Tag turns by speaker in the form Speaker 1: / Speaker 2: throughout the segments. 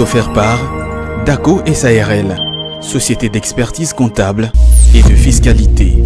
Speaker 1: est offert par DACO SARL, société d'expertise comptable et de fiscalité.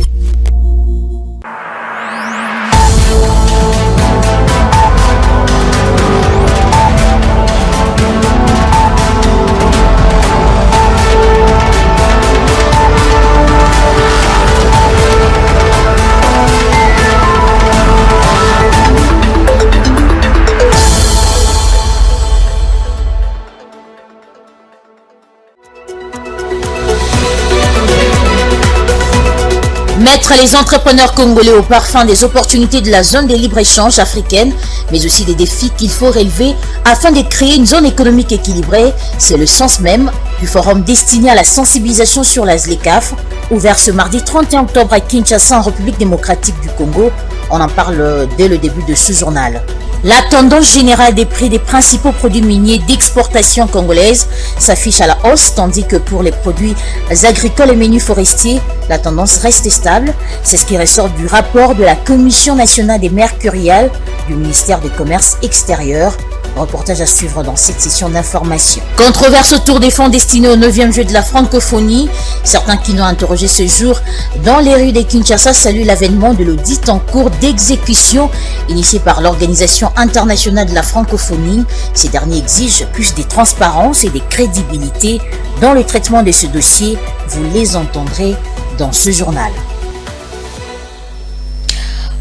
Speaker 2: Mettre les entrepreneurs congolais au parfum des opportunités de la zone de libre-échange africaine, mais aussi des défis qu'il faut relever afin de créer une zone économique équilibrée, c'est le sens même du forum destiné à la sensibilisation sur la ZLECAf, ouvert ce mardi 31 octobre à Kinshasa en République démocratique du Congo. On en parle dès le début de ce journal. La tendance générale des prix des principaux produits miniers d'exportation congolaise s'affiche à la hausse, tandis que pour les produits agricoles et menus forestiers, la tendance reste stable. C'est ce qui ressort du rapport de la Commission nationale des mercuriales du ministère du Commerce extérieur. Reportage à suivre dans cette session d'information. Controverse autour des fonds destinés au 9e jeu de la francophonie. Certains qui l'ont interrogé ce jour dans les rues de Kinshasa saluent l'avènement de l'audit en cours d'exécution initié par l'Organisation internationale de la francophonie. Ces derniers exigent plus de transparence et de crédibilité dans le traitement de ce dossier. Vous les entendrez dans ce journal.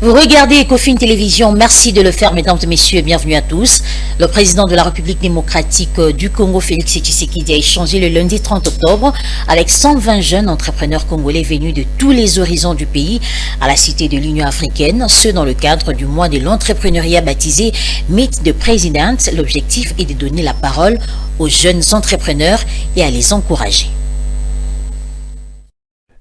Speaker 2: Vous regardez Ecofin Télévision, merci de le faire mesdames et messieurs et bienvenue à tous. Le président de la République démocratique du Congo, Félix Tshisekedi, a échangé le lundi 30 octobre avec 120 jeunes entrepreneurs congolais venus de tous les horizons du pays à la Cité de l'Union africaine, ce dans le cadre du mois de l'entrepreneuriat baptisé Meet the President. L'objectif est de donner la parole aux jeunes entrepreneurs et à les encourager.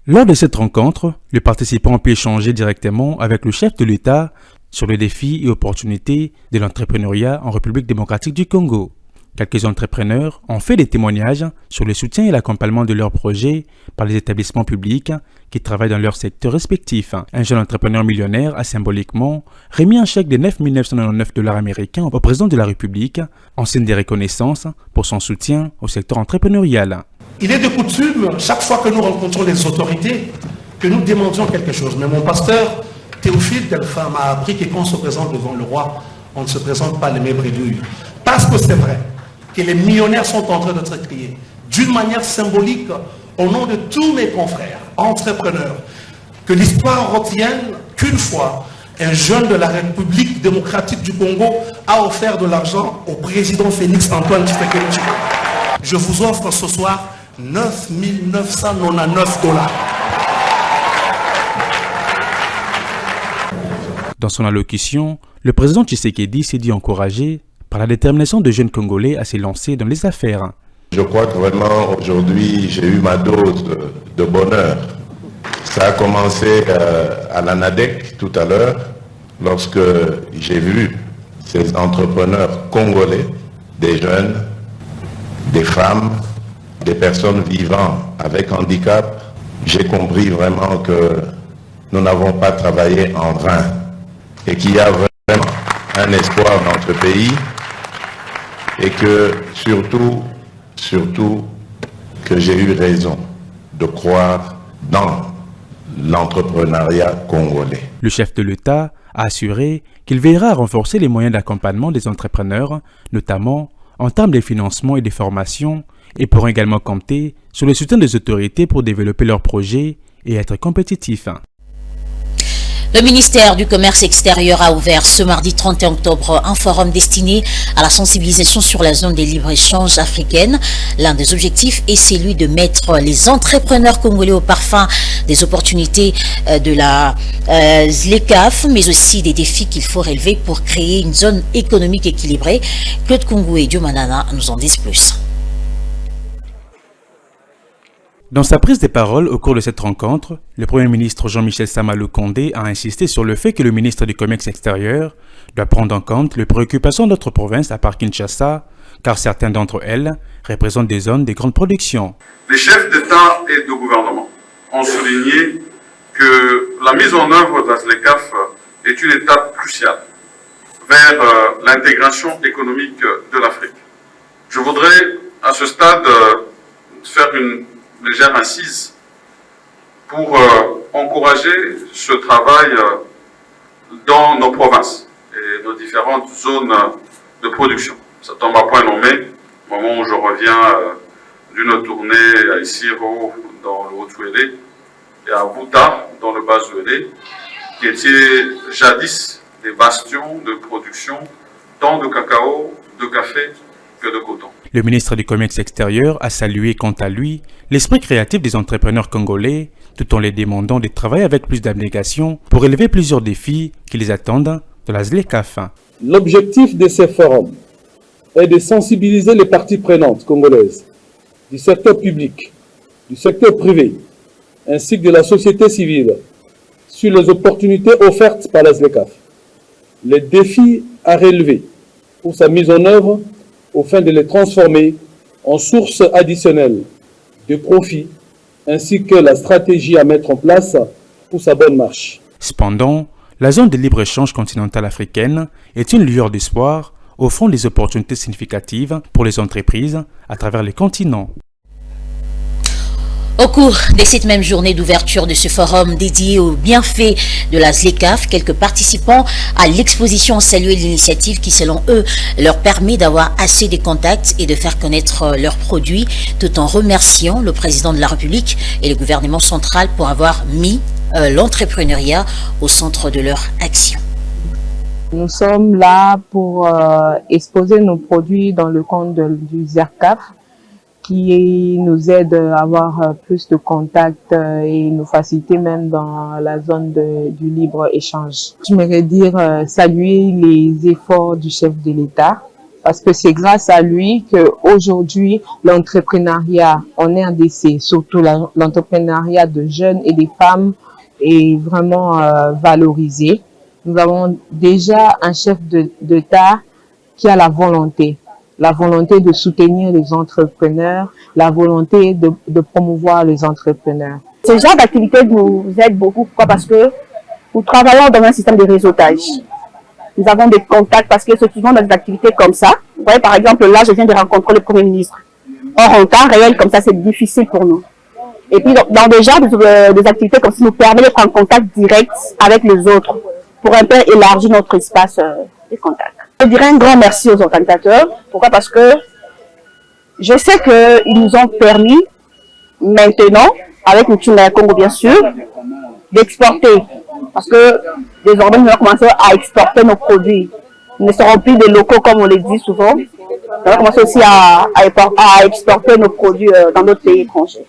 Speaker 1: Lors de cette rencontre, les participants ont pu échanger directement avec le chef de l'État sur les défis et opportunités de l'entrepreneuriat en République démocratique du Congo. Quelques entrepreneurs ont fait des témoignages sur le soutien et l'accompagnement de leurs projets par les établissements publics qui travaillent dans leur secteur respectif. Un jeune entrepreneur millionnaire a symboliquement remis un chèque de 9 999 $ américains au président de la République en signe de reconnaissance pour son soutien au secteur entrepreneurial.
Speaker 3: Il est de coutume, chaque fois que nous rencontrons les autorités, que nous demandions quelque chose. Mais mon pasteur, Théophile Delphin, m'a appris que quand on se présente devant le roi, on ne se présente pas les mêmes bredouilles. Parce que c'est vrai que les millionnaires sont en train d'être criés d'une manière symbolique au nom de tous mes confrères, entrepreneurs, que l'histoire retienne qu'une fois, un jeune de la République démocratique du Congo a offert de l'argent au président Félix Antoine Tshisekedi. Je vous offre ce soir 9 999 $.
Speaker 1: Dans son allocution, le président Tshisekedi s'est dit encouragé par la détermination de jeunes Congolais à se lancer dans les affaires.
Speaker 4: Je crois que vraiment aujourd'hui j'ai eu ma dose de bonheur. Ça a commencé à l'ANADEC tout à l'heure, lorsque j'ai vu ces entrepreneurs congolais, des jeunes, des femmes, des personnes vivant avec handicap. J'ai compris vraiment que nous n'avons pas travaillé en vain et qu'il y a vraiment un espoir dans notre pays et que surtout que j'ai eu raison de croire dans l'entrepreneuriat congolais.
Speaker 1: Le chef de l'État a assuré qu'il veillera à renforcer les moyens d'accompagnement des entrepreneurs, notamment en termes de financement et de formation, et pourront également compter sur le soutien des autorités pour développer leurs projets et être compétitifs.
Speaker 2: Le ministère du Commerce extérieur a ouvert ce mardi 31 octobre un forum destiné à la sensibilisation sur la zone des libre-échanges africaine. L'un des objectifs est celui de mettre les entrepreneurs congolais au parfum des opportunités de la ZLECAf, mais aussi des défis qu'il faut relever pour créer une zone économique équilibrée. Claude Kungou et Diomanana nous en disent plus.
Speaker 1: Dans sa prise de parole au cours de cette rencontre, le Premier ministre Jean-Michel Sama Lukonde a insisté sur le fait que le ministre du Commerce extérieur doit prendre en compte les préoccupations d'autres provinces à part Kinshasa, car certains d'entre elles représentent des zones de grande production.
Speaker 5: Les chefs d'État et de gouvernement ont souligné que la mise en œuvre de la ZLECAf est une étape cruciale vers l'intégration économique de l'Afrique. Je voudrais à ce stade faire une légère incise pour encourager ce travail dans nos provinces et nos différentes zones de production. Ça tombe à point nommé, au moment où je reviens d'une tournée à Isiro, dans le Haut-Ouélé, et à Bouta, dans le Bas-Ouélé, qui étaient jadis des bastions de production tant de cacao, de café que de coton.
Speaker 1: Le ministre du Commerce extérieur a salué quant à lui l'esprit créatif des entrepreneurs congolais, tout en les demandant de travailler avec plus d'abnégation pour relever plusieurs défis qui les attendent de la ZLECAf.
Speaker 6: L'objectif de ces forums est de sensibiliser les parties prenantes congolaises, du secteur public, du secteur privé, ainsi que de la société civile, sur les opportunités offertes par la ZLECAf, les défis à relever pour sa mise en œuvre, au fin de les transformer en sources additionnelles de profit, ainsi que la stratégie à mettre en place pour sa bonne marche.
Speaker 1: Cependant, la zone de libre-échange continentale africaine est une lueur d'espoir, offrant des opportunités significatives pour les entreprises à travers le continent.
Speaker 2: Au cours de cette même journée d'ouverture de ce forum dédié aux bienfaits de la ZLECAf, quelques participants à l'exposition ont salué l'initiative qui, selon eux, leur permet d'avoir assez de contacts et de faire connaître leurs produits, tout en remerciant le président de la République et le gouvernement central pour avoir mis l'entrepreneuriat au centre de leur action.
Speaker 7: Nous sommes là pour exposer nos produits dans le cadre du ZERCAF, qui nous aide à avoir plus de contacts et nous faciliter même dans la zone du libre-échange. J'aimerais dire saluer les efforts du chef de l'État, parce que c'est grâce à lui qu'aujourd'hui l'entrepreneuriat en RDC, surtout l'entrepreneuriat de jeunes et des femmes, est vraiment valorisé. Nous avons déjà un chef d'État qui a la volonté de soutenir les entrepreneurs, la volonté de promouvoir les entrepreneurs.
Speaker 8: Ce genre d'activité nous aide beaucoup. Pourquoi? Parce que nous travaillons dans un système de réseautage. Nous avons des contacts parce que c'est souvent dans des activités comme ça. Vous voyez, par exemple, là, je viens de rencontrer le Premier ministre. Or, en temps réel, comme ça, c'est difficile pour nous. Et puis, dans des genres des activités comme ça, nous permet d'être en contact direct avec les autres pour un peu élargir notre espace de contact. Je dirais un grand merci aux organisateurs. Pourquoi? Parce que je sais qu'ils nous ont permis maintenant, avec le Tchunga Congo bien sûr, d'exporter. Parce que désormais, nous allons commencer à exporter nos produits. Nous ne serons plus des locaux comme on le dit souvent. Nous allons commencer aussi à exporter nos produits dans d'autres pays étrangers.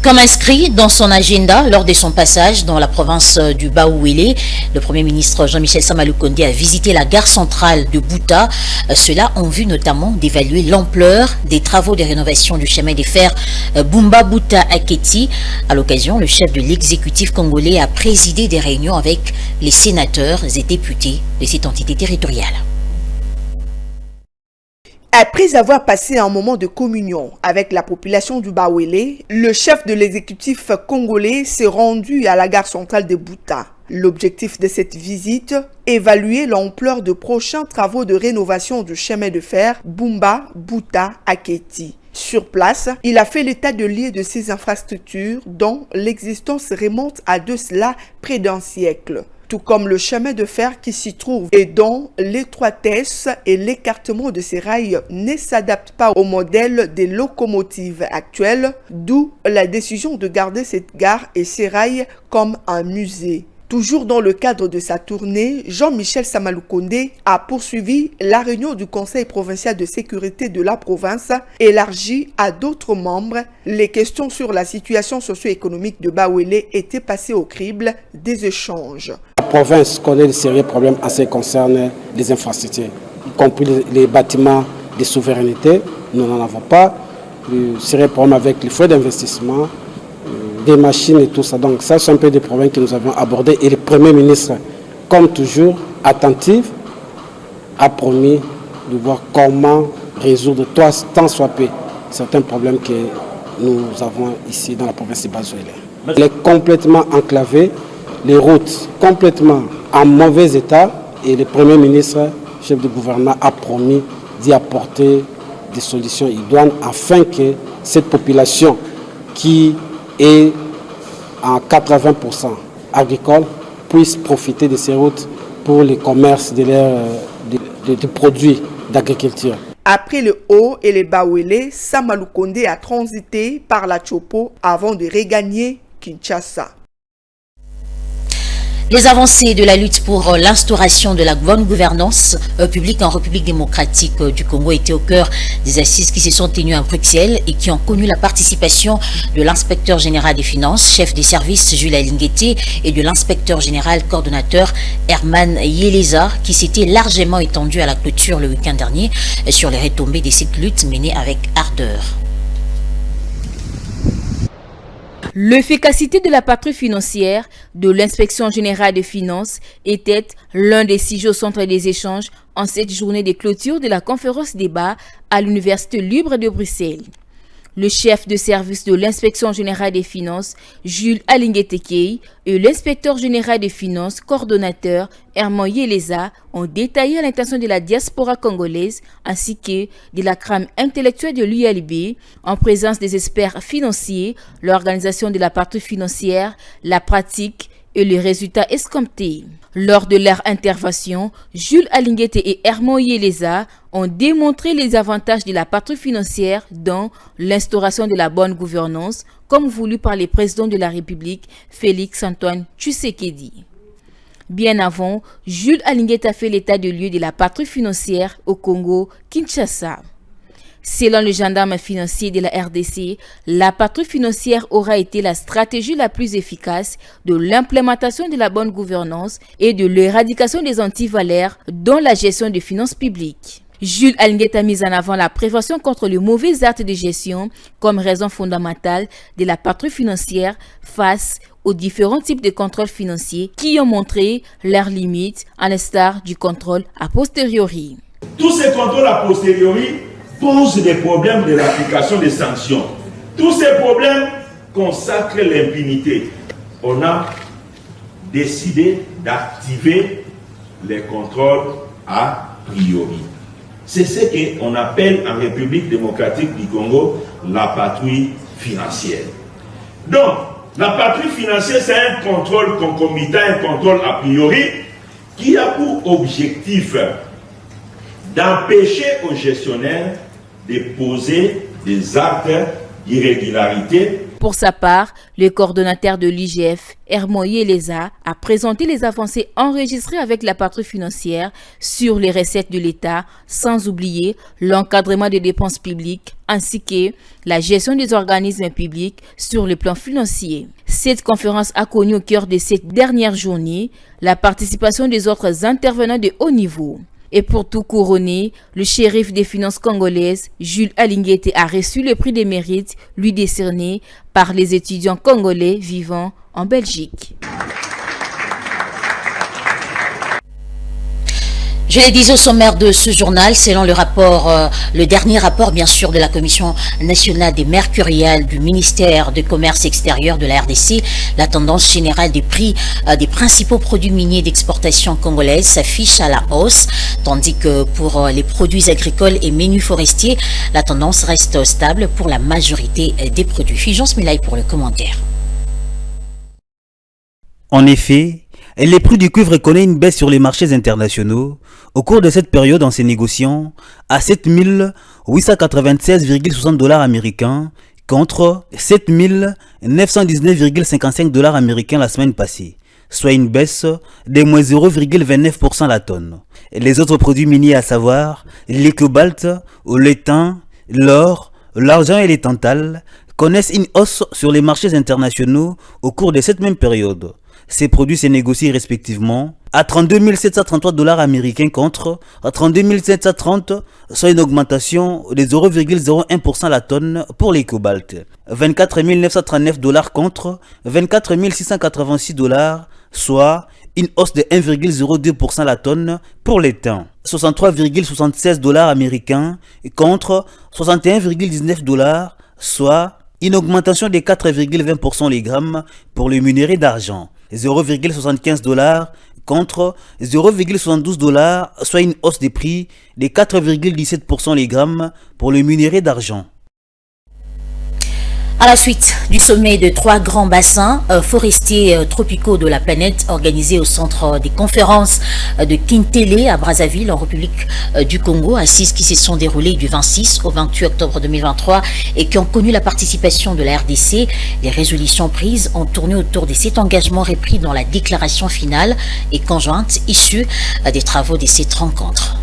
Speaker 2: Comme inscrit dans son agenda lors de son passage dans la province du Bas-Ouélé, le Premier ministre Jean-Michel Sama Lukonde a visité la gare centrale de Bouta, cela en vue notamment d'évaluer l'ampleur des travaux de rénovation du chemin de fer Bumba-Bouta-Aketi. À l'occasion, le chef de l'exécutif congolais a présidé des réunions avec les sénateurs et députés de cette entité territoriale.
Speaker 9: Après avoir passé un moment de communion avec la population du Bas-Ouélé, le chef de l'exécutif congolais s'est rendu à la gare centrale de Bouta. L'objectif de cette visite, évaluer l'ampleur de prochains travaux de rénovation du chemin de fer Bumba-Bouta-Aketi. Sur place, il a fait l'état de lieu de ces infrastructures dont l'existence remonte à de cela près d'un siècle, tout comme le chemin de fer qui s'y trouve et dont l'étroitesse et l'écartement de ces rails ne s'adaptent pas au modèle des locomotives actuelles, d'où la décision de garder cette gare et ces rails comme un musée. Toujours dans le cadre de sa tournée, Jean-Michel Sama Lukonde a poursuivi la réunion du Conseil provincial de sécurité de la province, élargie à d'autres membres. Les questions sur la situation socio-économique de Bas-Ouélé étaient passées au crible des échanges.
Speaker 10: La province connaît de sérieux problèmes en ce qui concerne les infrastructures, y compris les bâtiments de souveraineté. Nous n'en avons pas. De sérieux problèmes avec les frais d'investissement, des machines et tout ça. Donc ça, c'est un peu des problèmes que nous avons abordés. Et le Premier ministre, comme toujours, attentif, a promis de voir comment résoudre tant soit peu certains problèmes que nous avons ici dans la province de Bas-Ouélé. Elle est complètement enclavée, les routes complètement en mauvais état et le Premier ministre, chef du gouvernement, a promis d'y apporter des solutions idoines afin que cette population qui est en 80% agricole puisse profiter de ces routes pour le commerce de produits d'agriculture.
Speaker 9: Après le Haut et le Bawele, Samalou Kondé a transité par la Chopo avant de regagner Kinshasa.
Speaker 2: Les avancées de la lutte pour l'instauration de la bonne gouvernance publique en République démocratique du Congo étaient au cœur des assises qui se sont tenues à Bruxelles et qui ont connu la participation de l'inspecteur général des finances, chef des services Jules Alinguete, et de l'inspecteur général coordonnateur Herman Yeleza, qui s'était largement étendu à la clôture le week-end dernier sur les retombées de cette lutte menée avec ardeur.
Speaker 11: L'efficacité de la patrouille financière de l'Inspection générale des finances était l'un des sujets au centre des échanges en cette journée de clôture de la conférence débat à l'Université libre de Bruxelles. Le chef de service de l'Inspection générale des finances, Jules Alinguete, et l'inspecteur général des finances, coordonnateur Herman Yeleza, ont détaillé l'intention de la diaspora congolaise ainsi que de la crème intellectuelle de l'ULB en présence des experts financiers, l'organisation de la patrouille financière, la pratique et les résultats escomptés. Lors de leur intervention, Jules Alinguete et Herman Yeleza ont démontré les avantages de la patrouille financière dans l'instauration de la bonne gouvernance, comme voulu par le président de la République, Félix-Antoine Tshisekedi. Bien avant, Jules Alinguete a fait l'état de lieu de la patrouille financière au Congo, Kinshasa. Selon le gendarme financier de la RDC, la patrouille financière aura été la stratégie la plus efficace de l'implémentation de la bonne gouvernance et de l'éradication des antivaleurs dans la gestion des finances publiques. Jules Alinguete a mis en avant la prévention contre les mauvais actes de gestion comme raison fondamentale de la patrouille financière face aux différents types de contrôles financiers qui ont montré leurs limites, à l'instar du contrôle a posteriori.
Speaker 12: Tous ces contrôles a posteriori posent des problèmes de l'application des sanctions. Tous ces problèmes consacrent l'impunité. On a décidé d'activer les contrôles a priori. C'est ce qu'on appelle en République démocratique du Congo la patrouille financière. Donc, la patrouille financière, c'est un contrôle concomitant, un contrôle a priori qui a pour objectif d'empêcher aux gestionnaires de poser des actes d'irrégularité.
Speaker 11: Pour sa part, le coordonnateur de l'IGF, Herman Yeleza, a présenté les avancées enregistrées avec la patrouille financière sur les recettes de l'État, sans oublier l'encadrement des dépenses publiques ainsi que la gestion des organismes publics sur le plan financier. Cette conférence a connu au cœur de cette dernière journée la participation des autres intervenants de haut niveau. Et pour tout couronner, le shérif des finances congolaises, Jules Alinguete, a reçu le prix des mérites lui décerné par les étudiants congolais vivant en Belgique.
Speaker 2: Je l'ai dit au sommaire de ce journal, selon le dernier rapport bien sûr de la Commission nationale des mercuriales du ministère de Commerce extérieur de la RDC, la tendance générale des prix des principaux produits miniers d'exportation congolaise s'affiche à la hausse, tandis que pour les produits agricoles et menus forestiers, la tendance reste stable pour la majorité des produits. Jean Smilaï pour le commentaire.
Speaker 13: En effet, les prix du cuivre connaissent une baisse sur les marchés internationaux au cours de cette période en se négociant à 7 896,60 $ américains contre 7 919,55 $ américains la semaine passée, soit une baisse de moins 0,29% la tonne. Les autres produits miniers à savoir les cobaltes, le thym, l'or, l'argent et les tantales connaissent une hausse sur les marchés internationaux au cours de cette même période. Ces produits se négocient respectivement à 32 733 $ américains contre 32 730, soit une augmentation de 0,01% la tonne pour les cobaltes. 24 939 $ contre 24 686 $, soit une hausse de 1,02% la tonne pour les thym. 63,76 $ américains contre 61,19 $, soit une augmentation de 4,20% les grammes pour le minerai d'argent. 0,75 $ contre 0,72 $, soit une hausse des prix de 4,17% les grammes pour le minerai d'argent.
Speaker 2: À la suite du sommet de 3 grands bassins forestiers tropicaux de la planète organisé au centre des conférences de Kintele à Brazzaville en République du Congo, assises qui se sont déroulées du 26 au 28 octobre 2023 et qui ont connu la participation de la RDC, les résolutions prises ont tourné autour de cet engagement repris dans la déclaration finale et conjointe issue des travaux de cette rencontre.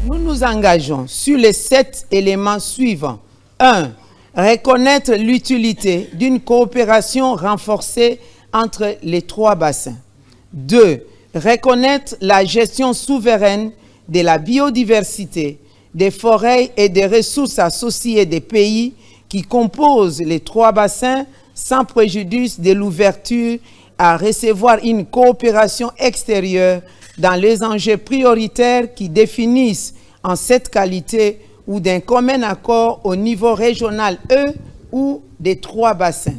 Speaker 14: Nous nous engageons sur les 7 éléments suivants. 1. Reconnaître l'utilité d'une coopération renforcée entre les 3 bassins. 2. Reconnaître la gestion souveraine de la biodiversité, des forêts et des ressources associées des pays qui composent les 3 bassins sans préjudice de l'ouverture à recevoir une coopération extérieure dans les enjeux prioritaires qui définissent en cette qualité ou d'un commun accord au niveau régional ou des 3 bassins.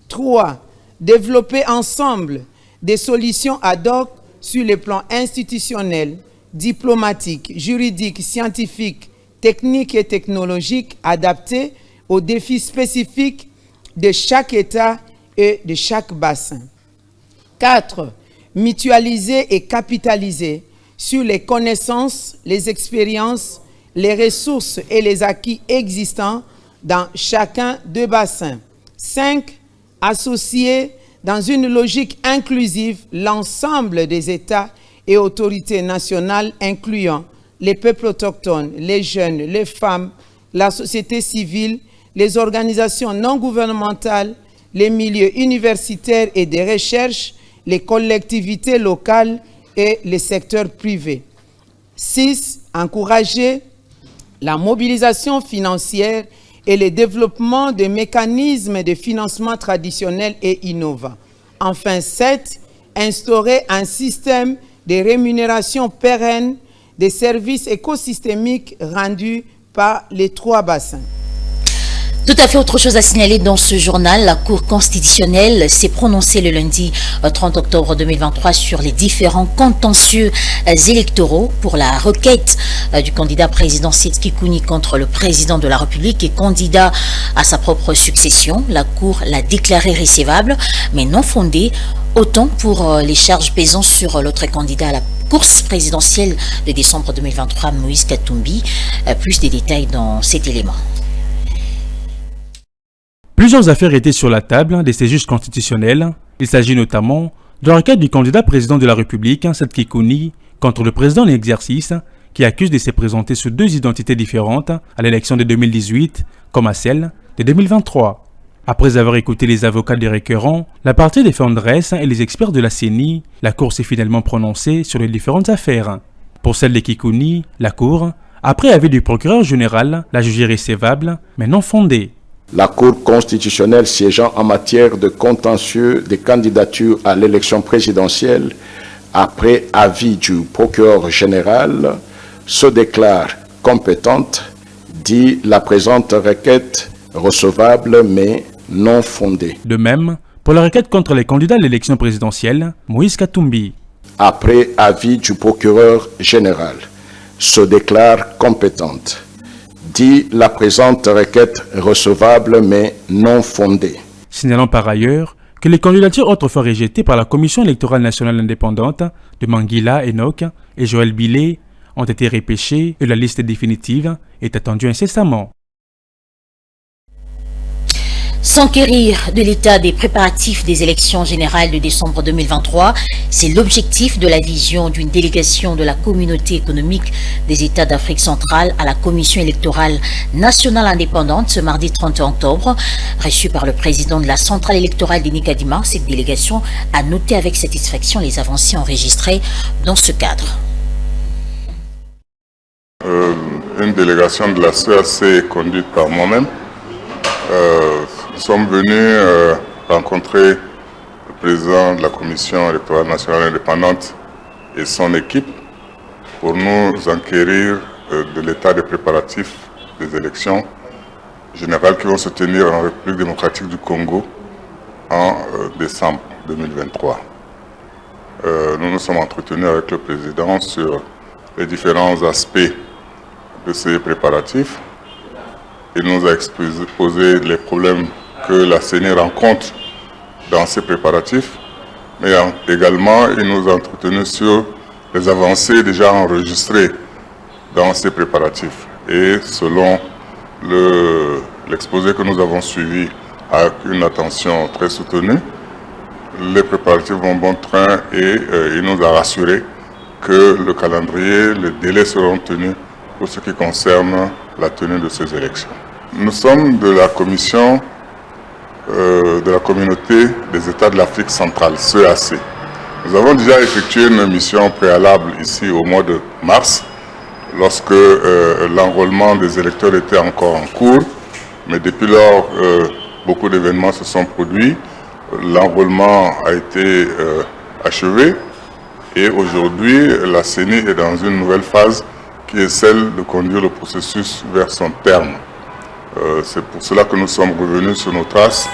Speaker 14: 3. Développer ensemble des solutions ad hoc sur le plan institutionnel, diplomatique, juridique, scientifique, technique et technologique adaptées aux défis spécifiques de chaque État et de chaque bassin. 4. Mutualiser et capitaliser sur les connaissances, les expériences, les ressources et les acquis existants dans chacun des bassins. 5. Associer dans une logique inclusive l'ensemble des États et autorités nationales incluant les peuples autochtones, les jeunes, les femmes, la société civile, les organisations non gouvernementales, les milieux universitaires et de recherche, les collectivités locales et les secteurs privés. 6. Encourager la mobilisation financière et le développement de mécanismes de financement traditionnels et innovants. Enfin, 7. Instaurer un système de rémunération pérenne des services écosystémiques rendus par les 3 bassins.
Speaker 2: Tout à fait autre chose à signaler dans ce journal. La Cour constitutionnelle s'est prononcée le lundi 30 octobre 2023 sur les différents contentieux électoraux pour la requête du candidat président Seth Kikouni contre le président de la République et candidat à sa propre succession. La Cour l'a déclaré recevable mais non fondée, autant pour les charges pesant sur l'autre candidat à la course présidentielle de décembre 2023, Moïse Katumbi. Plus de détails dans cet élément.
Speaker 1: Plusieurs affaires étaient sur la table des juges constitutionnels. Il s'agit notamment de la requête du candidat président de la République, Seth Kikouni, contre le président en exercice, qui accuse de se présenter sous 2 identités différentes à l'élection de 2018, comme à celle de 2023. Après avoir écouté les avocats des requérants, la partie des défenderesse et les experts de la CENI, la Cour s'est finalement prononcée sur les différentes affaires. Pour celle de Kikouni, la Cour, après avis du procureur général, l'a jugée recevable, mais non fondée.
Speaker 15: La Cour constitutionnelle siégeant en matière de contentieux des candidatures à l'élection présidentielle, après avis du procureur général, se déclare compétente, dit la présente requête recevable mais non fondée.
Speaker 1: De même, pour la requête contre les candidats à l'élection présidentielle, Moïse Katumbi.
Speaker 15: Après avis du procureur général, se déclare compétente, dit la présente requête recevable mais non fondée.
Speaker 1: Signalant par ailleurs que les candidatures autrefois rejetées par la Commission électorale nationale indépendante de Manguila Enoch et Joël Billet ont été repêchées et la liste définitive est attendue incessamment.
Speaker 2: S'enquérir de l'état des préparatifs des élections générales de décembre 2023, c'est l'objectif de la vision d'une délégation de la communauté économique des États d'Afrique centrale à la Commission électorale nationale indépendante ce mardi 30 octobre. Reçue par le président de la centrale électorale des Nicadima, cette délégation a noté avec satisfaction les avancées enregistrées dans ce cadre.
Speaker 16: Une délégation de la CAC conduite par moi-même. Nous sommes venus rencontrer le président de la Commission électorale nationale indépendante et son équipe pour nous enquérir de l'état des préparatifs des élections générales qui vont se tenir en République démocratique du Congo en décembre 2023. nous nous sommes entretenus avec le président sur les différents aspects de ces préparatifs. Il nous a exposé les problèmes que la CENI rencontre dans ces préparatifs, mais également il nous a entretenus sur les avancées déjà enregistrées dans ces préparatifs. Et selon l'exposé que nous avons suivi avec une attention très soutenue, les préparatifs vont bon train et il nous a rassuré que le calendrier, les délais seront tenus pour ce qui concerne la tenue de ces élections. Nous sommes de la commission de la communauté des États de l'Afrique centrale, CEAC. Nous avons déjà effectué une mission préalable ici au mois de mars, lorsque l'enrôlement des électeurs était encore en cours, mais depuis lors, beaucoup d'événements se sont produits. L'enrôlement a été achevé et aujourd'hui, la CENI est dans une nouvelle phase qui est celle de conduire le processus vers son terme. C'est pour cela que nous sommes revenus sur nos traces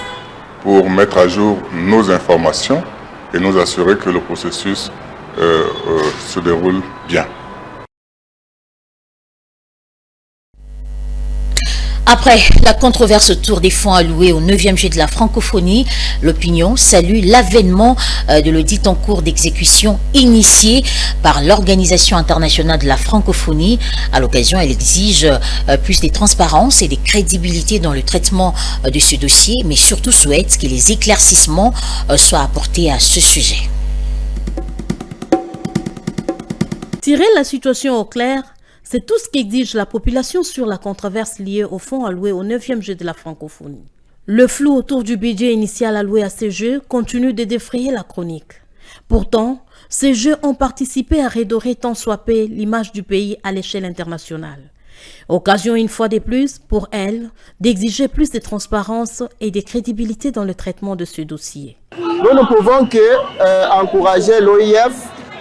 Speaker 16: pour mettre à jour nos informations et nous assurer que le processus se déroule bien.
Speaker 2: Après la controverse autour des fonds alloués au 9e Jeu de la francophonie, l'opinion salue l'avènement de l'audit en cours d'exécution initié par l'Organisation internationale de la francophonie. À l'occasion, elle exige plus de transparence et de crédibilité dans le traitement de ce dossier, mais surtout souhaite que les éclaircissements soient apportés à ce sujet.
Speaker 17: Tirer la situation au clair, c'est tout ce qu'exige la population sur la controverse liée au fonds alloué au 9e Jeu de la francophonie. Le flou autour du budget initial alloué à ces jeux continue de défrayer la chronique. Pourtant, ces jeux ont participé à redorer tant soit peu l'image du pays à l'échelle internationale. Occasion une fois de plus, pour elle, d'exiger plus de transparence et de crédibilité dans le traitement de ce dossier.
Speaker 18: Nous ne pouvons qu'encourager l'OIF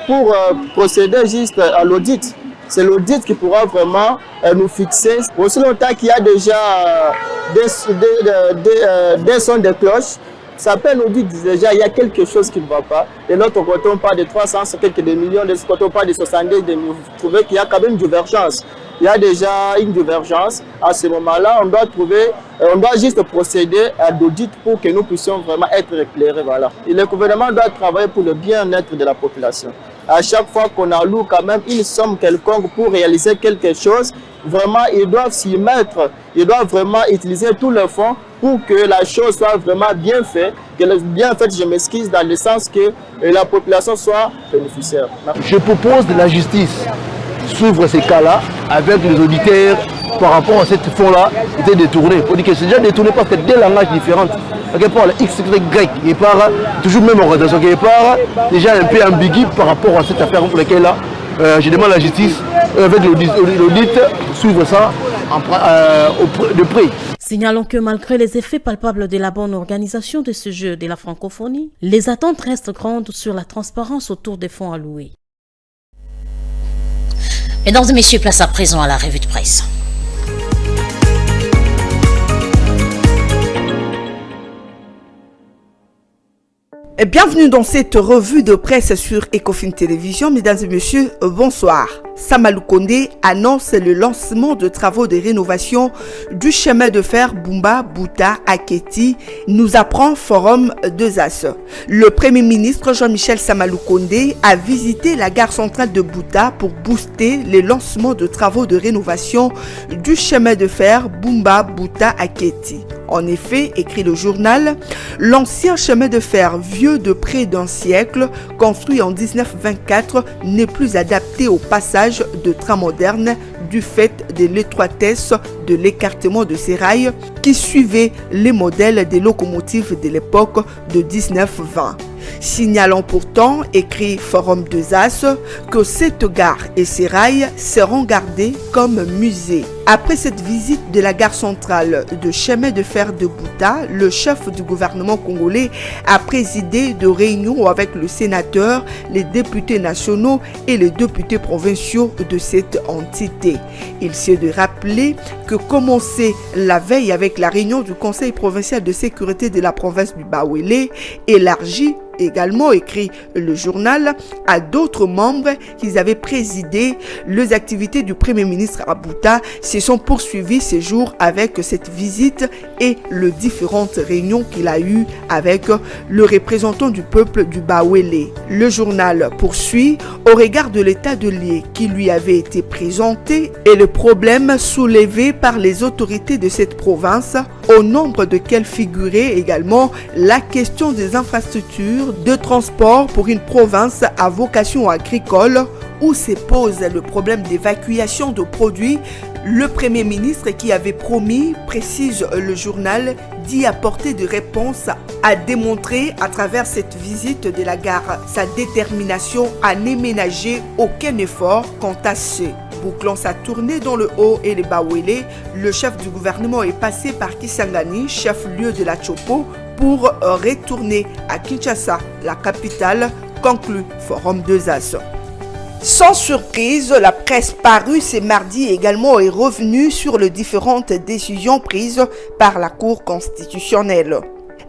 Speaker 18: pour procéder juste à l'audit. C'est l'audit qui pourra vraiment nous fixer. Aussi longtemps qu'il y a déjà des sons de cloche, ça peut nous dire déjà il y a quelque chose qui ne va pas. De l'autre côté, on parle de 300 quelques millions, de l'autre côté, on parle de 70 millions. Vous trouvez qu'il y a quand même une divergence. Il y a déjà une divergence. À ce moment-là, on doit juste procéder à l'audit pour que nous puissions vraiment être éclairés. Voilà. Et le gouvernement doit travailler pour le bien-être de la population. À chaque fois qu'on alloue quand même une somme quelconque pour réaliser quelque chose, vraiment, ils doivent s'y mettre. Ils doivent vraiment utiliser tous les fonds pour que la chose soit vraiment bien faite. Que le bien fait, je m'excuse, dans le sens que la population soit bénéficiaire.
Speaker 19: Je propose de la justice suivre ces cas-là avec les auditeurs par rapport à cette fonds-là qui était détourné. Pour dire que c'est déjà détourné parce que des langages différents. Quelque part, le X, Y, il part toujours même organisation, qui part déjà un peu ambigu par rapport à cette affaire pour laquelle là, je demande à la justice avec l'audit suivre ça de près.
Speaker 17: Signalons que malgré les effets palpables de la bonne organisation de ce jeu de la francophonie, les attentes restent grandes sur la transparence autour des fonds alloués.
Speaker 2: Mesdames et messieurs, place à présent à la revue de presse.
Speaker 9: Et bienvenue dans cette revue de presse sur Ecofin Télévision. Mesdames et messieurs, bonsoir. Samalou Kondé annonce le lancement de travaux de rénovation du chemin de fer Bumba-Bouta à Kéti, nous apprend Forum 2As. Le Premier ministre Jean-Michel Samalou Kondé a visité la gare centrale de Bouta pour booster le lancement de travaux de rénovation du chemin de fer Bumba-Bouta à Kéti. En effet, écrit le journal, l'ancien chemin de fer vieux de près d'un siècle, construit en 1924, n'est plus adapté au passage de trains modernes du fait de l'étroitesse de l'écartement de ces rails qui suivaient les modèles des locomotives de l'époque de 1920. Signalant pourtant, écrit Forum 2As, que cette gare et ses rails seront gardés comme musées. Après cette visite de la gare centrale de chemin de fer de Bouta, le chef du gouvernement congolais a présidé de réunions avec le sénateur, les députés nationaux et les députés provinciaux de cette entité. Il s'est de rappeler que commencer la veille avec la réunion du Conseil provincial de sécurité de la province du Bawele, élargie également, écrit le journal, à d'autres membres qui avaient présidé les activités du Premier ministre à Bouta se sont poursuivies ces jours avec cette visite et les différentes réunions qu'il a eues avec le représentant du peuple du Bawele. Le journal poursuit au regard de l'état de lieu qui lui avait été présenté et le problème soulevé par les autorités de cette province, au nombre de quels figurait également la question des infrastructures de transport pour une province à vocation agricole où se pose le problème d'évacuation de produits. Le Premier ministre qui avait promis, précise le journal, d'y apporter des réponses, a démontré à travers cette visite de la gare sa détermination à ne ménager aucun effort quant à ce. Bouclant sa tournée dans le Haut et le Bawele, le chef du gouvernement est passé par Kisangani, chef-lieu de la Chopo, pour retourner à Kinshasa, la capitale, conclut Forum 2As. Sans surprise, la presse parue ce mardi également est revenue sur les différentes décisions prises par la Cour constitutionnelle.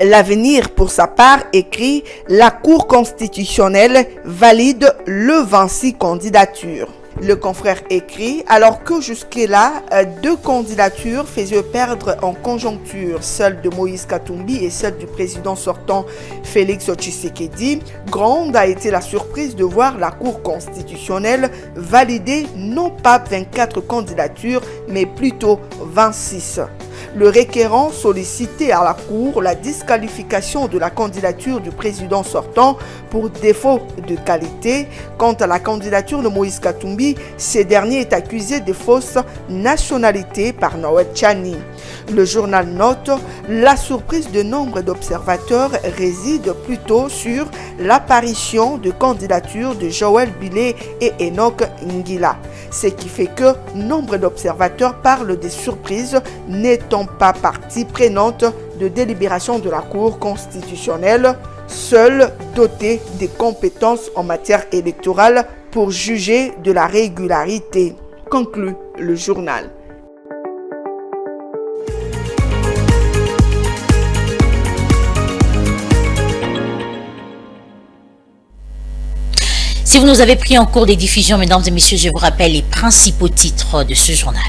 Speaker 9: L'Avenir, pour sa part, écrit « La Cour constitutionnelle valide le 26 candidatures ». Le confrère écrit, alors que jusque-là, 2 candidatures faisaient perdre en conjoncture, celle de Moïse Katumbi et celle du président sortant Félix Tshisekedi, grande a été la surprise de voir la Cour constitutionnelle valider non pas 24 candidatures, mais plutôt 26. Le requérant sollicitait à la Cour la disqualification de la candidature du président sortant pour défaut de qualité. Quant à la candidature de Moïse Katumbi, ce dernier est accusé de fausse nationalité par Noël Tchani. Le journal note la surprise de nombre d'observateurs réside plutôt sur l'apparition de candidatures de Joël Bilé et Enoch Ngila. Ce qui fait que nombre d'observateurs parlent des surprises n'étant pas partie prenante de délibération de la Cour constitutionnelle, seule dotée des compétences en matière électorale pour juger de la régularité, conclut le journal.
Speaker 2: Si vous nous avez pris en cours des diffusions, mesdames et messieurs, je vous rappelle les principaux titres de ce journal.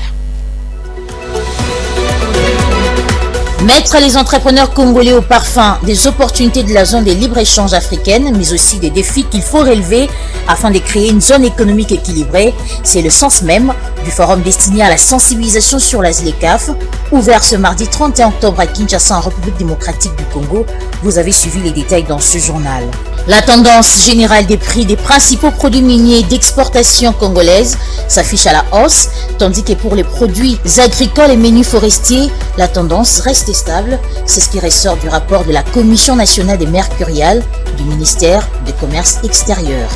Speaker 2: Mettre les entrepreneurs congolais au parfum des opportunités de la zone des libre-échanges africaine, mais aussi des défis qu'il faut relever afin de créer une zone économique équilibrée, c'est le sens même du forum destiné à la sensibilisation sur la ZLECAf, ouvert ce mardi 31 octobre à Kinshasa en République démocratique du Congo. Vous avez suivi les détails dans ce journal. La tendance générale des prix des principaux produits miniers d'exportation congolaise s'affiche à la hausse, tandis que pour les produits agricoles et menus forestiers, la tendance reste stable. C'est ce qui ressort du rapport de la Commission nationale des mercuriales du ministère du Commerce extérieur.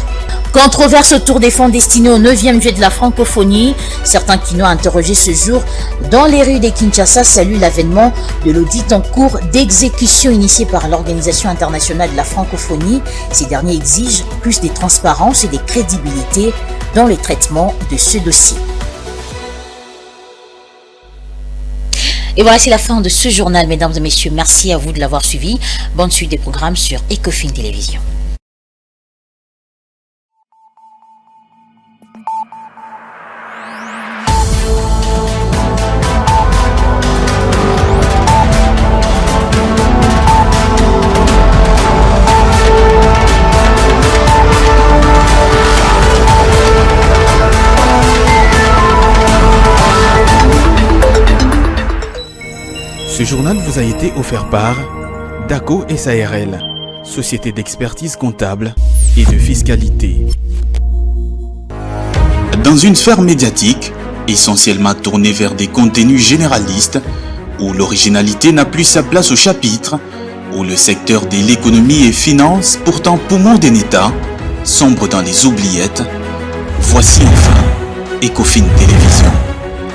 Speaker 2: Controverse autour des fonds destinés au 9e juillet de la francophonie. Certains qui nous ont interrogés ce jour dans les rues de Kinshasa saluent l'avènement de l'audit en cours d'exécution initié par l'Organisation internationale de la francophonie. Ces derniers exigent plus de transparence et de crédibilité dans le traitement de ce dossier. Et voilà, c'est la fin de ce journal, mesdames et messieurs. Merci à vous de l'avoir suivi. Bonne suite des programmes sur Ecofin Télévision.
Speaker 1: Ce journal vous a été offert par DACO SARL, société d'expertise comptable et de fiscalité.
Speaker 20: Dans une sphère médiatique, essentiellement tournée vers des contenus généralistes, où l'originalité n'a plus sa place au chapitre, où le secteur de l'économie et finance, pourtant poumon d'un État, sombre dans les oubliettes, voici enfin Ecofin Télévision.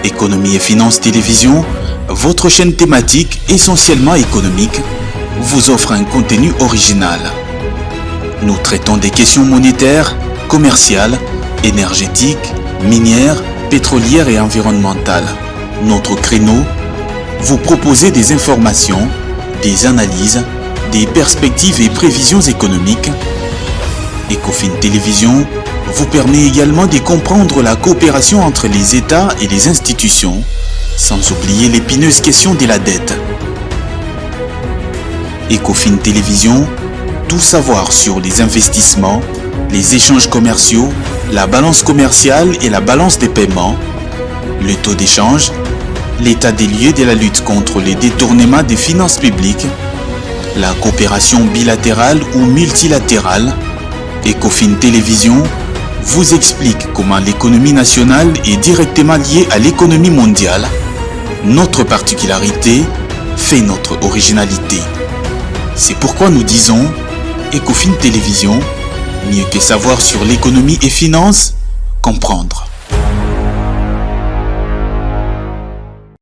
Speaker 20: Économie et Finances Télévision, votre chaîne thématique essentiellement économique, vous offre un contenu original. Nous traitons des questions monétaires, commerciales, énergétiques, minières, pétrolières et environnementales. Notre créneau, vous proposer des informations, des analyses, des perspectives et prévisions économiques. Ecofin Télévision vous permet également de comprendre la coopération entre les États et les institutions, sans oublier l'épineuse question de la dette. Ecofin Télévision, tout savoir sur les investissements, les échanges commerciaux, la balance commerciale et la balance des paiements, le taux d'échange, l'état des lieux de la lutte contre les détournements des finances publiques, la coopération bilatérale ou multilatérale. Ecofin Télévision vous explique comment l'économie nationale est directement liée à l'économie mondiale. Notre particularité fait notre originalité. C'est pourquoi nous disons Ecofin Télévision, mieux que savoir sur l'économie et finances, comprendre.